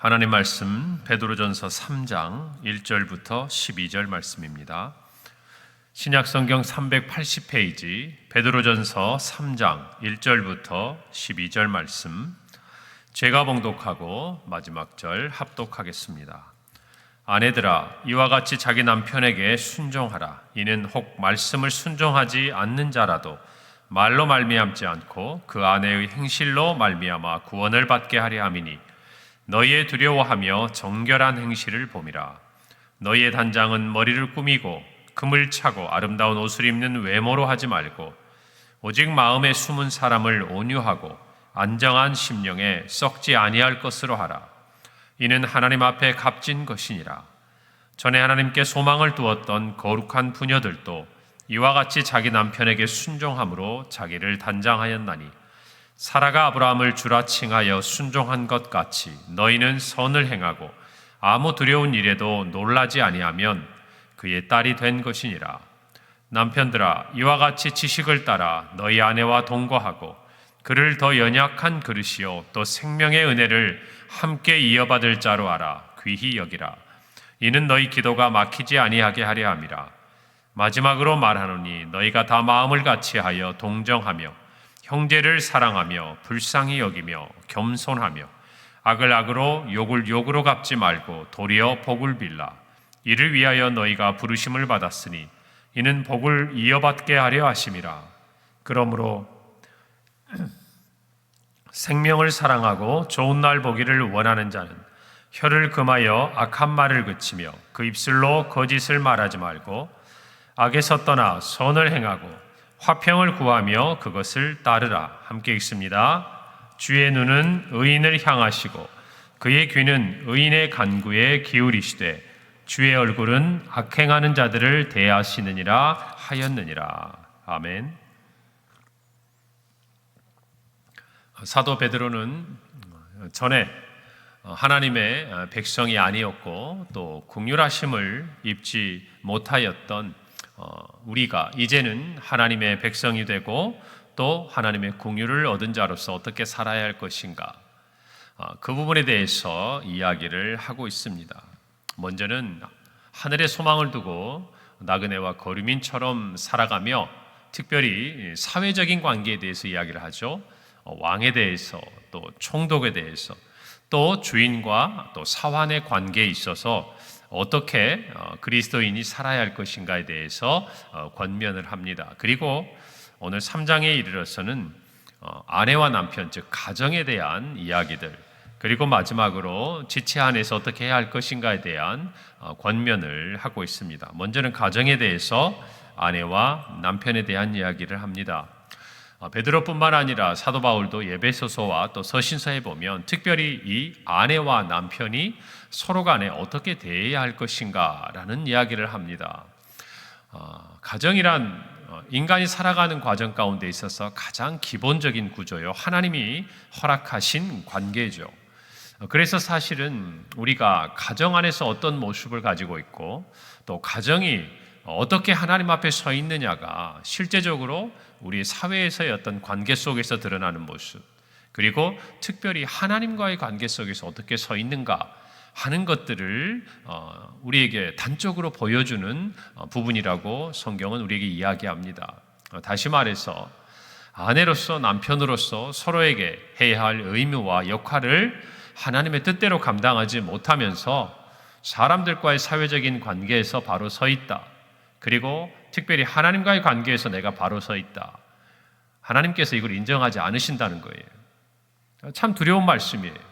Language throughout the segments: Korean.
하나님 말씀 베드로전서 3장 1절부터 12절 말씀입니다. 신약성경 380페이지 베드로전서 3장 1절부터 12절 말씀, 제가 봉독하고 마지막 절 합독하겠습니다. 아내들아, 이와 같이 자기 남편에게 순종하라. 이는 혹 말씀을 순종하지 않는 자라도 말로 말미암지 않고 그 아내의 행실로 말미암아 구원을 받게 하려 함이니, 너희의 두려워하며 정결한 행실을 봄이라. 너희의 단장은 머리를 꾸미고 금을 차고 아름다운 옷을 입는 외모로 하지 말고, 오직 마음에 숨은 사람을 온유하고 안정한 심령에 썩지 아니할 것으로 하라. 이는 하나님 앞에 값진 것이니라. 전에 하나님께 소망을 두었던 거룩한 부녀들도 이와 같이 자기 남편에게 순종함으로 자기를 단장하였나니, 사라가 아브라함을 주라 칭하여 순종한 것 같이 너희는 선을 행하고 아무 두려운 일에도 놀라지 아니하면 그의 딸이 된 것이니라. 남편들아, 이와 같이 지식을 따라 너희 아내와 동거하고 그를 더 연약한 그릇이요 또 생명의 은혜를 함께 이어받을 자로 알아 귀히 여기라. 이는 너희 기도가 막히지 아니하게 하려 함이라. 마지막으로 말하노니, 너희가 다 마음을 같이하여 동정하며 형제를 사랑하며 불쌍히 여기며 겸손하며 악을 악으로 욕을 욕으로 갚지 말고 도리어 복을 빌라. 이를 위하여 너희가 부르심을 받았으니 이는 복을 이어받게 하려 하심이라. 그러므로 생명을 사랑하고 좋은 날 보기를 원하는 자는 혀를 금하여 악한 말을 그치며 그 입술로 거짓을 말하지 말고 악에서 떠나 선을 행하고 화평을 구하며 그것을 따르라. 함께 읽습니다. 주의 눈은 의인을 향하시고 그의 귀는 의인의 간구에 기울이시되 주의 얼굴은 악행하는 자들을 대하시느니라 하였느니라. 아멘. 사도 베드로는 전에 하나님의 백성이 아니었고 또 긍휼하심을 입지 못하였던 우리가 이제는 하나님의 백성이 되고 또 하나님의 긍휼을 얻은 자로서 어떻게 살아야 할 것인가, 그 부분에 대해서 이야기를 하고 있습니다. 먼저는 하늘에 소망을 두고 나그네와 거류민처럼 살아가며 특별히 사회적인 관계에 대해서 이야기를 하죠. 왕에 대해서, 또 총독에 대해서, 또 주인과 또 사환의 관계에 있어서 어떻게 그리스도인이 살아야 할 것인가에 대해서 권면을 합니다. 그리고 오늘 3장에 이르러서는 아내와 남편, 즉 가정에 대한 이야기들, 그리고 마지막으로 지체 안에서 어떻게 해야 할 것인가에 대한 권면을 하고 있습니다. 먼저는 가정에 대해서 아내와 남편에 대한 이야기를 합니다. 베드로뿐만 아니라 사도 바울도 에베소서와 또 서신서에 보면 특별히 이 아내와 남편이 서로 간에 어떻게 대해야 할 것인가라는 이야기를 합니다. 가정이란 인간이 살아가는 과정 가운데 있어서 가장 기본적인 구조요, 하나님이 허락하신 관계죠. 그래서 사실은 우리가 가정 안에서 어떤 모습을 가지고 있고 또 가정이 어떻게 하나님 앞에 서 있느냐가 실제적으로 우리 사회에서의 어떤 관계 속에서 드러나는 모습, 그리고 특별히 하나님과의 관계 속에서 어떻게 서 있는가 하는 것들을 우리에게 단적으로 보여주는 부분이라고 성경은 우리에게 이야기합니다. 다시 말해서 아내로서 남편으로서 서로에게 해야 할 의무와 역할을 하나님의 뜻대로 감당하지 못하면서 사람들과의 사회적인 관계에서 바로 서 있다. 그리고 특별히 하나님과의 관계에서 내가 바로 서 있다. 하나님께서 이걸 인정하지 않으신다는 거예요. 참 두려운 말씀이에요.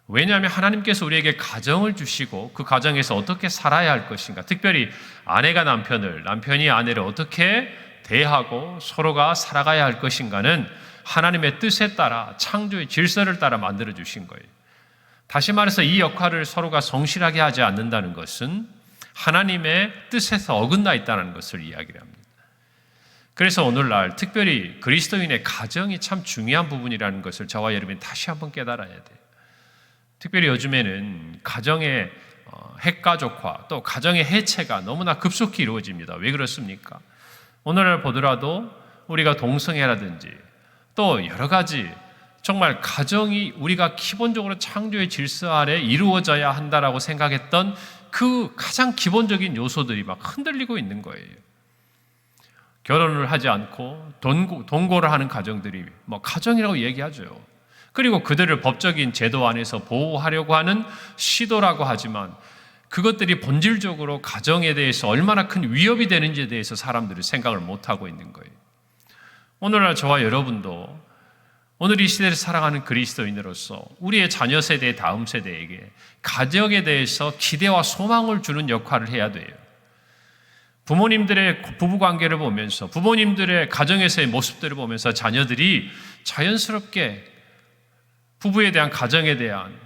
왜냐하면 하나님께서 우리에게 가정을 주시고 그 가정에서 어떻게 살아야 할 것인가, 특별히 아내가 남편을, 남편이 아내를 어떻게 대하고 서로가 살아가야 할 것인가는 하나님의 뜻에 따라, 창조의 질서를 따라 만들어 주신 거예요. 다시 말해서 이 역할을 서로가 성실하게 하지 않는다는 것은 하나님의 뜻에서 어긋나 있다는 것을 이야기를 합니다. 그래서 오늘날 특별히 그리스도인의 가정이 참 중요한 부분이라는 것을 저와 여러분이 다시 한번 깨달아야 돼요. 특별히 요즘에는 가정의 핵가족화, 또 가정의 해체가 너무나 급속히 이루어집니다. 왜 그렇습니까? 오늘날 보더라도 우리가 동성애라든지 또 여러 가지 정말 가정이 우리가 기본적으로 창조의 질서 아래 이루어져야 한다라고 생각했던 그 가장 기본적인 요소들이 막 흔들리고 있는 거예요. 결혼을 하지 않고 동거를 하는 가정들이 뭐 가정이라고 얘기하죠. 그리고 그들을 법적인 제도 안에서 보호하려고 하는 시도라고 하지만 그것들이 본질적으로 가정에 대해서 얼마나 큰 위협이 되는지에 대해서 사람들이 생각을 못하고 있는 거예요. 오늘날 저와 여러분도 오늘 이 시대를 살아가는 그리스도인으로서 우리의 자녀 세대, 다음 세대에게 가정에 대해서 기대와 소망을 주는 역할을 해야 돼요. 부모님들의 부부관계를 보면서 부모님들의 가정에서의 모습들을 보면서 자녀들이 자연스럽게 부부에 대한 가정에 대한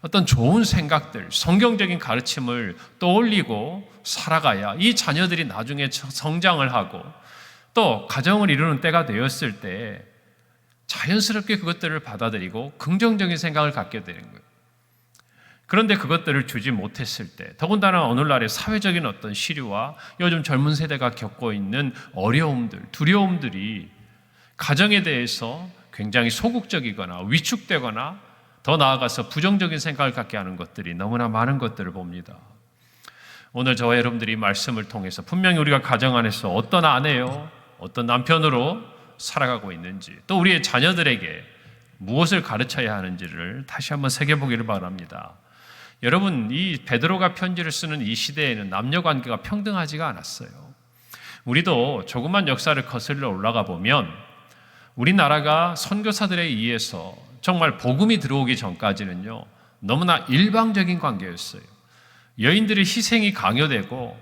어떤 좋은 생각들, 성경적인 가르침을 떠올리고 살아가야 이 자녀들이 나중에 성장을 하고 또 가정을 이루는 때가 되었을 때 자연스럽게 그것들을 받아들이고 긍정적인 생각을 갖게 되는 거예요. 그런데 그것들을 주지 못했을 때, 더군다나 오늘날의 사회적인 어떤 시류와 요즘 젊은 세대가 겪고 있는 어려움들, 두려움들이 가정에 대해서 굉장히 소극적이거나 위축되거나 더 나아가서 부정적인 생각을 갖게 하는 것들이 너무나 많은 것들을 봅니다. 오늘 저와 여러분들이 말씀을 통해서 분명히 우리가 가정 안에서 어떤 아내요, 어떤 남편으로 살아가고 있는지, 또 우리의 자녀들에게 무엇을 가르쳐야 하는지를 다시 한번 새겨보기를 바랍니다. 여러분, 이 베드로가 편지를 쓰는 이 시대에는 남녀 관계가 평등하지가 않았어요. 우리도 조금만 역사를 거슬러 올라가 보면 우리나라가 선교사들에 의해서 정말 복음이 들어오기 전까지는요, 너무나 일방적인 관계였어요. 여인들의 희생이 강요되고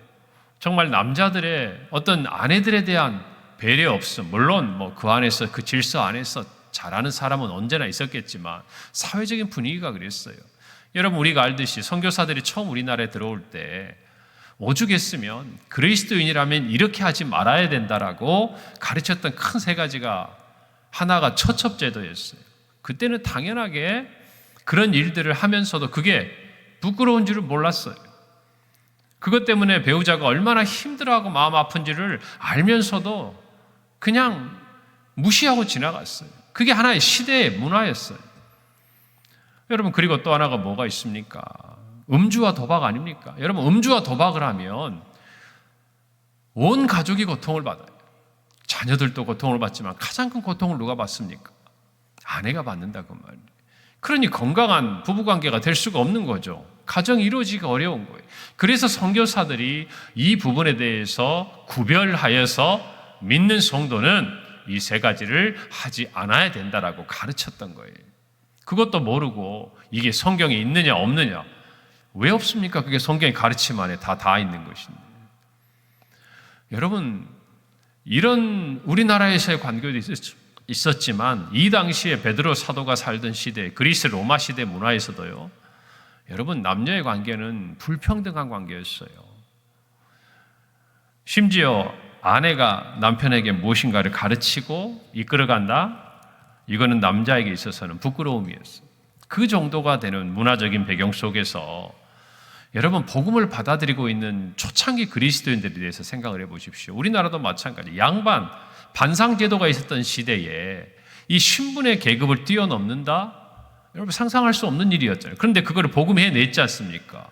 정말 남자들의 어떤 아내들에 대한 배려 없음, 물론 뭐 그 안에서 그 질서 안에서 잘하는 사람은 언제나 있었겠지만 사회적인 분위기가 그랬어요. 여러분, 우리가 알듯이 선교사들이 처음 우리나라에 들어올 때 오죽했으면 그리스도인이라면 이렇게 하지 말아야 된다라고 가르쳤던 큰 세 가지가 하나가 처첩제도였어요. 그때는 당연하게 그런 일들을 하면서도 그게 부끄러운 줄을 몰랐어요. 그것 때문에 배우자가 얼마나 힘들어하고 마음 아픈지를 알면서도 그냥 무시하고 지나갔어요. 그게 하나의 시대의 문화였어요. 여러분, 그리고 또 하나가 뭐가 있습니까? 음주와 도박 아닙니까? 여러분, 음주와 도박을 하면 온 가족이 고통을 받아요. 자녀들도 고통을 받지만 가장 큰 고통을 누가 받습니까? 아내가 받는다고 말이에요. 그러니 건강한 부부관계가 될 수가 없는 거죠. 가정이 이루어지기가 어려운 거예요. 그래서 선교사들이 이 부분에 대해서 구별하여서 믿는 성도는 이 세 가지를 하지 않아야 된다라고 가르쳤던 거예요. 그것도 모르고 이게 성경에 있느냐 없느냐, 왜 없습니까? 그게 성경의 가르침 안에 다 있는 것인데. 여러분, 이런 우리나라에서의 관계도 있었지만 이 당시에 베드로 사도가 살던 시대, 그리스 로마 시대 문화에서도요, 여러분, 남녀의 관계는 불평등한 관계였어요. 심지어 아내가 남편에게 무엇인가를 가르치고 이끌어간다? 이거는 남자에게 있어서는 부끄러움이었어요. 그 정도가 되는 문화적인 배경 속에서 여러분, 복음을 받아들이고 있는 초창기 그리스도인들에 대해서 생각을 해보십시오. 우리나라도 마찬가지. 반상제도가 있었던 시대에 이 신분의 계급을 뛰어넘는다? 여러분, 상상할 수 없는 일이었잖아요. 그런데 그걸 복음에 해냈지 않습니까?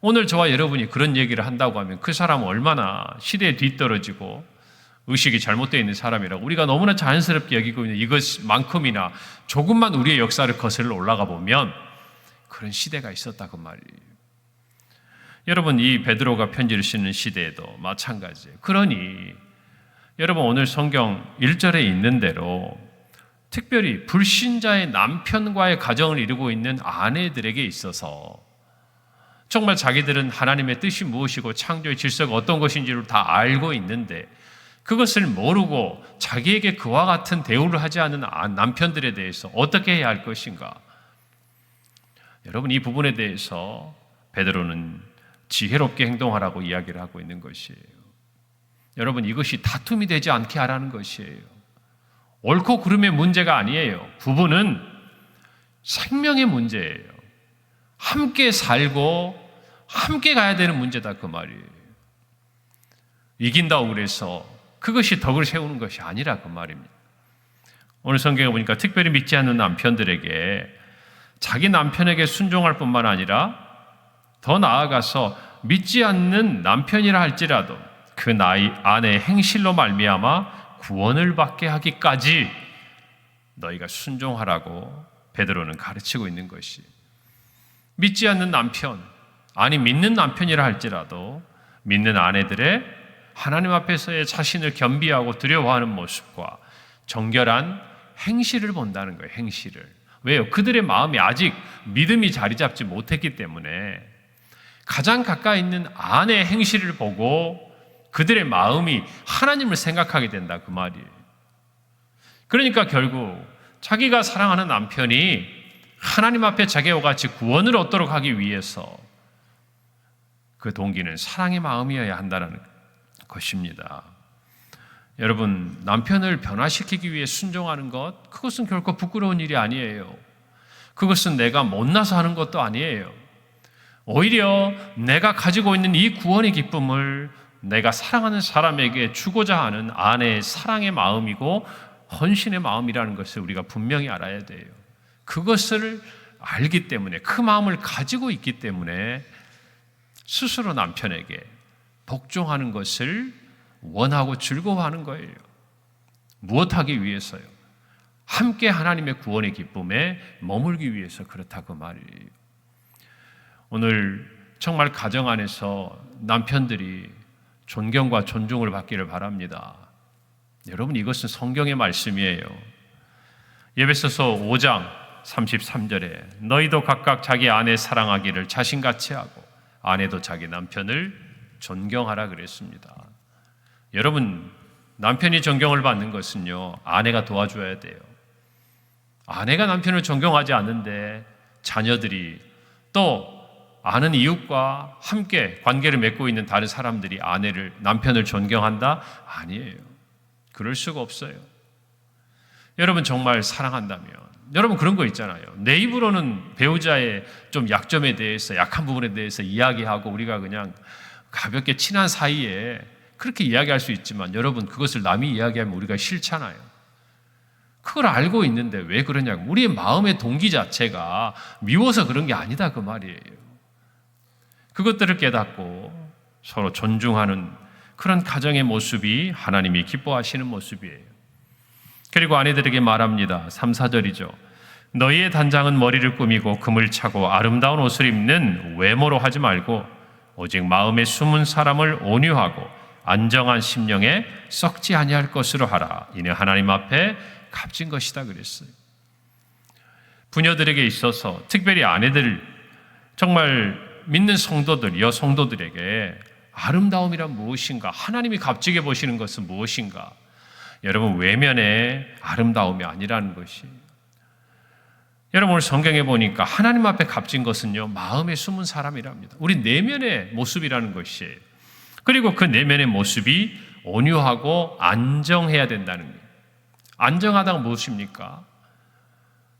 오늘 저와 여러분이 그런 얘기를 한다고 하면 그 사람은 얼마나 시대에 뒤떨어지고 의식이 잘못되어 있는 사람이라고 우리가 너무나 자연스럽게 여기고 있는 이것만큼이나 조금만 우리의 역사를 거슬러 올라가 보면 그런 시대가 있었다 그 말이에요. 여러분, 이 베드로가 편지를 쓰는 시대에도 마찬가지예요. 그러니 여러분, 오늘 성경 1절에 있는 대로 특별히 불신자의 남편과의 가정을 이루고 있는 아내들에게 있어서 정말 자기들은 하나님의 뜻이 무엇이고 창조의 질서가 어떤 것인지를 다 알고 있는데 그것을 모르고 자기에게 그와 같은 대우를 하지 않는 남편들에 대해서 어떻게 해야 할 것인가? 여러분, 이 부분에 대해서 베드로는 지혜롭게 행동하라고 이야기를 하고 있는 것이에요. 여러분, 이것이 다툼이 되지 않게 하라는 것이에요. 옳고 그름의 문제가 아니에요. 부부는 생명의 문제예요. 함께 살고 함께 가야 되는 문제다 그 말이에요. 이긴다고 그래서 그것이 덕을 세우는 것이 아니라 그 말입니다. 오늘 성경에 보니까 특별히 믿지 않는 남편들에게 자기 남편에게 순종할 뿐만 아니라 더 나아가서 믿지 않는 남편이라 할지라도 그 나의 아내의 행실로 말미암아 구원을 받게 하기까지 너희가 순종하라고 베드로는 가르치고 있는 것이, 믿지 않는 남편, 아니 믿는 남편이라 할지라도 믿는 아내들의 하나님 앞에서의 자신을 겸비하고 두려워하는 모습과 정결한 행실을 본다는 거예요. 행실을. 왜요? 그들의 마음이 아직 믿음이 자리 잡지 못했기 때문에 가장 가까이 있는 아내의 행실을 보고 그들의 마음이 하나님을 생각하게 된다, 그 말이에요. 그러니까 결국 자기가 사랑하는 남편이 하나님 앞에 자기와 같이 구원을 얻도록 하기 위해서 그 동기는 사랑의 마음이어야 한다는 것입니다. 여러분, 남편을 변화시키기 위해 순종하는 것, 그것은 결코 부끄러운 일이 아니에요. 그것은 내가 못나서 하는 것도 아니에요. 오히려 내가 가지고 있는 이 구원의 기쁨을 내가 사랑하는 사람에게 주고자 하는 아내의 사랑의 마음이고 헌신의 마음이라는 것을 우리가 분명히 알아야 돼요. 그것을 알기 때문에, 그 마음을 가지고 있기 때문에 스스로 남편에게 복종하는 것을 원하고 즐거워하는 거예요. 무엇하기 위해서요? 함께 하나님의 구원의 기쁨에 머물기 위해서 그렇다고 말이에요. 오늘 정말 가정 안에서 남편들이 존경과 존중을 받기를 바랍니다. 여러분, 이것은 성경의 말씀이에요. 에베소서 5장 33절에 너희도 각각 자기 아내 사랑하기를 자신같이 하고 아내도 자기 남편을 존경하라 그랬습니다. 여러분, 남편이 존경을 받는 것은요, 아내가 도와줘야 돼요. 아내가 남편을 존경하지 않는데 자녀들이 또 아는 이웃과 함께 관계를 맺고 있는 다른 사람들이 남편을 존경한다? 아니에요. 그럴 수가 없어요. 여러분, 정말 사랑한다면, 여러분 그런 거 있잖아요. 내 입으로는 배우자의 좀 약점에 대해서, 약한 부분에 대해서 이야기하고 우리가 그냥 가볍게 친한 사이에 그렇게 이야기할 수 있지만, 여러분 그것을 남이 이야기하면 우리가 싫잖아요. 그걸 알고 있는데 왜 그러냐고. 우리의 마음의 동기 자체가 미워서 그런 게 아니다, 그 말이에요. 그것들을 깨닫고 서로 존중하는 그런 가정의 모습이 하나님이 기뻐하시는 모습이에요. 그리고 아내들에게 말합니다. 3, 4절이죠. 너희의 단장은 머리를 꾸미고 금을 차고 아름다운 옷을 입는 외모로 하지 말고 오직 마음에 숨은 사람을 온유하고 안정한 심령에 썩지 아니할 것으로 하라. 이는 하나님 앞에 값진 것이다 그랬어요. 부녀들에게 있어서, 특별히 아내들, 정말 믿는 성도들, 여성도들에게 아름다움이란 무엇인가, 하나님이 값지게 보시는 것은 무엇인가, 여러분 외면의 아름다움이 아니라는 것이, 여러분 오늘 성경에 보니까 하나님 앞에 값진 것은요, 마음에 숨은 사람이랍니다. 우리 내면의 모습이라는 것이에요. 그리고 그 내면의 모습이 온유하고 안정해야 된다는 거예요. 안정하다가 무엇입니까?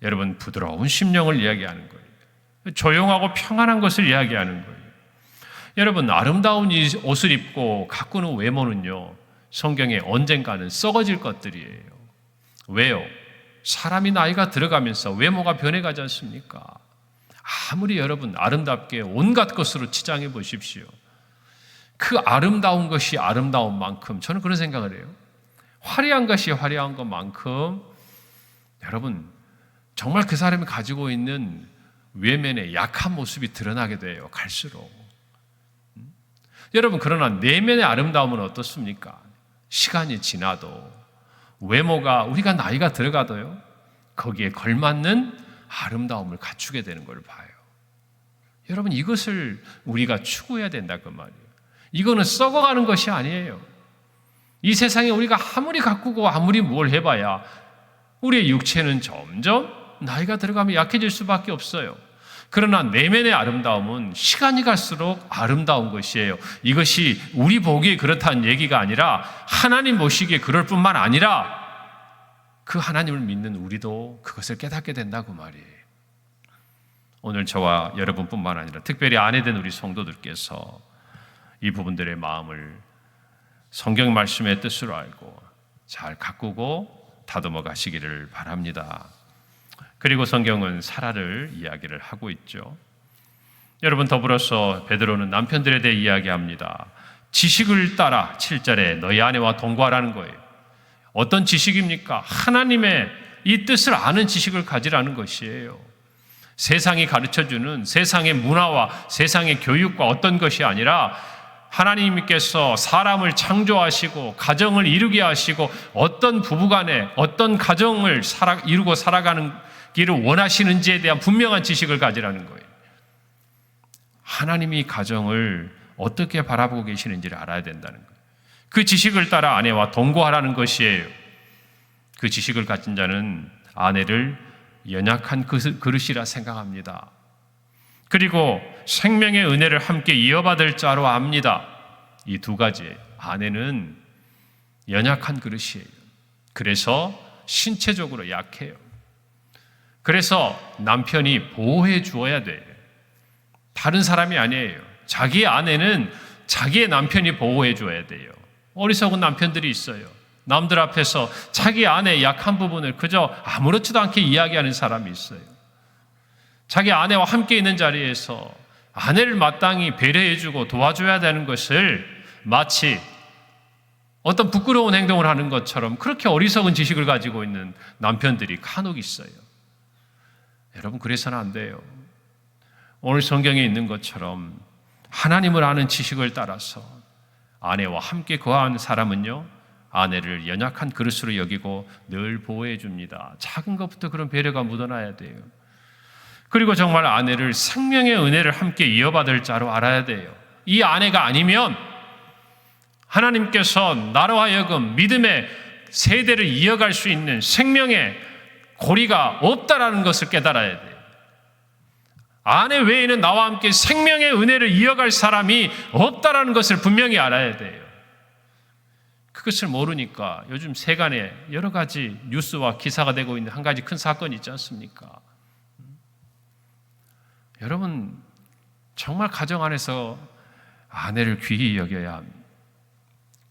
여러분, 부드러운 심령을 이야기하는 거예요. 조용하고 평안한 것을 이야기하는 거예요. 여러분, 아름다운 이 옷을 입고 가꾸는 외모는요, 성경에 언젠가는 썩어질 것들이에요. 왜요? 사람이 나이가 들어가면서 외모가 변해가지 않습니까? 아무리 여러분 아름답게 온갖 것으로 치장해 보십시오. 그 아름다운 것이 아름다운 만큼, 저는 그런 생각을 해요. 화려한 것이 화려한 것만큼 여러분 정말 그 사람이 가지고 있는 외면의 약한 모습이 드러나게 돼요, 갈수록. 여러분, 그러나 내면의 아름다움은 어떻습니까? 시간이 지나도, 외모가, 우리가 나이가 들어가도요, 거기에 걸맞는 아름다움을 갖추게 되는 걸 봐요. 여러분, 이것을 우리가 추구해야 된다, 그 말이에요. 이거는 썩어가는 것이 아니에요. 이 세상에 우리가 아무리 가꾸고 아무리 뭘 해봐야 우리의 육체는 점점 나이가 들어가면 약해질 수밖에 없어요. 그러나 내면의 아름다움은 시간이 갈수록 아름다운 것이에요. 이것이 우리 보기에 그렇다는 얘기가 아니라 하나님 보시기에 그럴 뿐만 아니라 그 하나님을 믿는 우리도 그것을 깨닫게 된다고 말이에요. 오늘 저와 여러분뿐만 아니라 특별히 아내된 우리 성도들께서 이 부분들의 마음을 성경 말씀의 뜻으로 알고 잘 가꾸고 다듬어 가시기를 바랍니다. 그리고 성경은 사라를 이야기를 하고 있죠. 여러분, 더불어서 베드로는 남편들에 대해 이야기합니다. 지식을 따라 7절에 너희 아내와 동거하라는 거예요. 어떤 지식입니까? 하나님의 이 뜻을 아는 지식을 가지라는 것이에요. 세상이 가르쳐주는 세상의 문화와 세상의 교육과 어떤 것이 아니라 하나님께서 사람을 창조하시고 가정을 이루게 하시고 어떤 부부간에 어떤 가정을 이루고 살아가는 길을 원하시는지에 대한 분명한 지식을 가지라는 거예요. 하나님이 가정을 어떻게 바라보고 계시는지를 알아야 된다는 거예요. 그 지식을 따라 아내와 동거하라는 것이에요. 그 지식을 가진 자는 아내를 연약한 그릇이라 생각합니다. 그리고 생명의 은혜를 함께 이어받을 자로 압니다. 이 두 가지. 아내는 연약한 그릇이에요. 그래서 신체적으로 약해요. 그래서 남편이 보호해 주어야 돼요. 다른 사람이 아니에요. 자기의 아내는 자기의 남편이 보호해 줘야 돼요. 어리석은 남편들이 있어요. 남들 앞에서 자기 아내의 약한 부분을 그저 아무렇지도 않게 이야기하는 사람이 있어요. 자기 아내와 함께 있는 자리에서 아내를 마땅히 배려해주고 도와줘야 되는 것을 마치 어떤 부끄러운 행동을 하는 것처럼 그렇게 어리석은 지식을 가지고 있는 남편들이 간혹 있어요. 여러분, 그래서는 안 돼요. 오늘 성경에 있는 것처럼 하나님을 아는 지식을 따라서 아내와 함께 거하는 사람은요, 아내를 연약한 그릇으로 여기고 늘 보호해 줍니다. 작은 것부터 그런 배려가 묻어나야 돼요. 그리고 정말 아내를 생명의 은혜를 함께 이어받을 자로 알아야 돼요. 이 아내가 아니면 하나님께서 나로 하여금 믿음의 세대를 이어갈 수 있는 생명의 고리가 없다라는 것을 깨달아야 돼요. 아내 외에는 나와 함께 생명의 은혜를 이어갈 사람이 없다라는 것을 분명히 알아야 돼요. 그것을 모르니까 요즘 세간에 여러 가지 뉴스와 기사가 되고 있는 한 가지 큰 사건이 있지 않습니까? 여러분, 정말 가정 안에서 아내를 귀히 여겨야 합니다.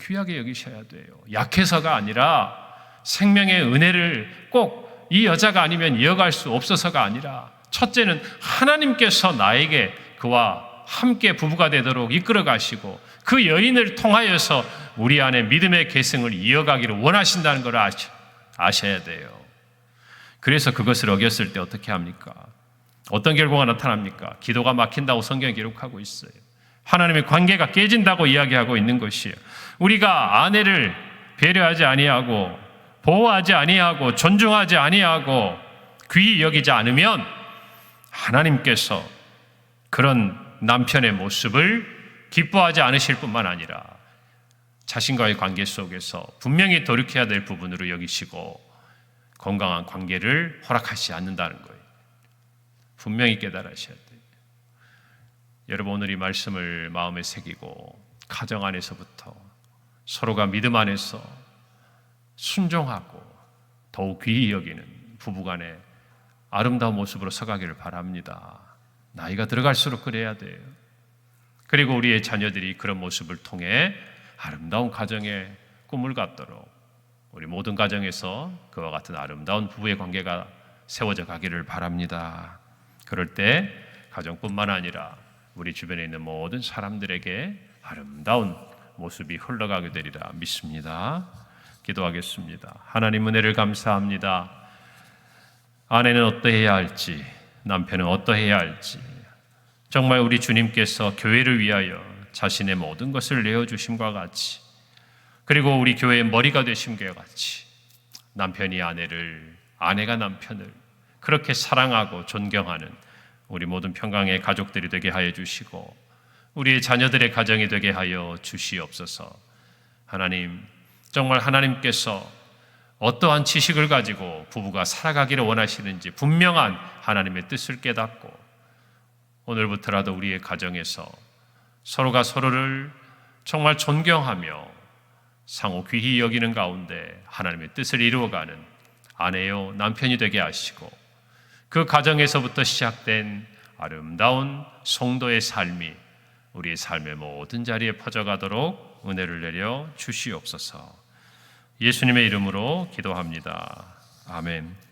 귀하게 여기셔야 돼요. 약해서가 아니라 생명의 은혜를 꼭 이 여자가 아니면 이어갈 수 없어서가 아니라 첫째는 하나님께서 나에게 그와 함께 부부가 되도록 이끌어 가시고 그 여인을 통하여서 우리 안에 믿음의 계승을 이어가기를 원하신다는 걸 아셔야 돼요. 그래서 그것을 어겼을 때 어떻게 합니까? 어떤 결과가 나타납니까? 기도가 막힌다고 성경에 기록하고 있어요. 하나님의 관계가 깨진다고 이야기하고 있는 것이에요. 우리가 아내를 배려하지 아니하고 보호하지 아니하고 존중하지 아니하고 귀히 여기지 않으면 하나님께서 그런 남편의 모습을 기뻐하지 않으실 뿐만 아니라 자신과의 관계 속에서 분명히 돌이켜야 될 부분으로 여기시고 건강한 관계를 허락하시지 않는다는 거예요. 분명히 깨달으셔야 돼요. 여러분, 오늘 이 말씀을 마음에 새기고 가정 안에서부터 서로가 믿음 안에서 순종하고 더욱 귀히 여기는 부부간의 아름다운 모습으로 서가기를 바랍니다. 나이가 들어갈수록 그래야 돼요. 그리고 우리의 자녀들이 그런 모습을 통해 아름다운 가정의 꿈을 갖도록 우리 모든 가정에서 그와 같은 아름다운 부부의 관계가 세워져 가기를 바랍니다. 그럴 때 가정뿐만 아니라 우리 주변에 있는 모든 사람들에게 아름다운 모습이 흘러가게 되리라 믿습니다. 기도하겠습니다. 하나님, 은혜를 감사합니다. 아내는 어떠해야 할지, 남편은 어떠해야 할지, 정말 우리 주님께서 교회를 위하여 자신의 모든 것을 내어주심과 같이, 그리고 우리 교회의 머리가 되심과 같이 남편이 아내를, 아내가 남편을 그렇게 사랑하고 존경하는 우리 모든 평강의 가족들이 되게 하여 주시고 우리의 자녀들의 가정이 되게 하여 주시옵소서. 하나님, 정말 하나님께서 어떠한 지식을 가지고 부부가 살아가기를 원하시는지 분명한 하나님의 뜻을 깨닫고 오늘부터라도 우리의 가정에서 서로가 서로를 정말 존경하며 상호 귀히 여기는 가운데 하나님의 뜻을 이루어가는 아내요 남편이 되게 하시고 그 가정에서부터 시작된 아름다운 성도의 삶이 우리의 삶의 모든 자리에 퍼져가도록 은혜를 내려 주시옵소서. 예수님의 이름으로 기도합니다. 아멘.